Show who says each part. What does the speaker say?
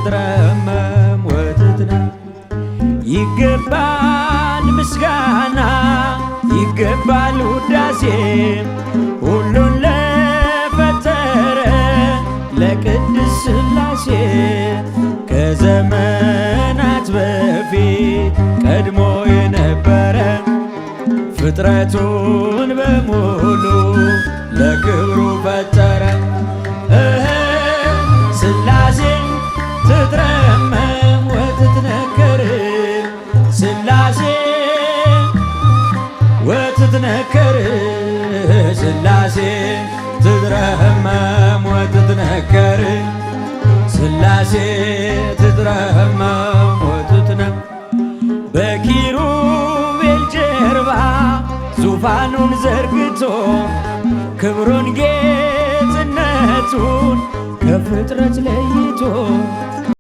Speaker 1: ትትረመም ወትትነም ይገባል ምስጋና ይገባል ውዳሴ ሁሉን ለፈጠረ ለቅድስት ሥላሴ ከዘመናት በፊት ቀድሞ የነበረ ፍጥረቱን በሙሉ ለክብሩ ፈጠረ። ሥላሴ ትትረመም ወትትነከር ሥላሴ ወትትነከር ሥላሴ ትትረመም ወትትነከር ሥላሴ ትትረመም ወትትነከር በኪሩቤል ጀርባ ዙፋኑን ዘርግቶ ክብሩን ጌትነቱን ከፍጥረት ለይቶ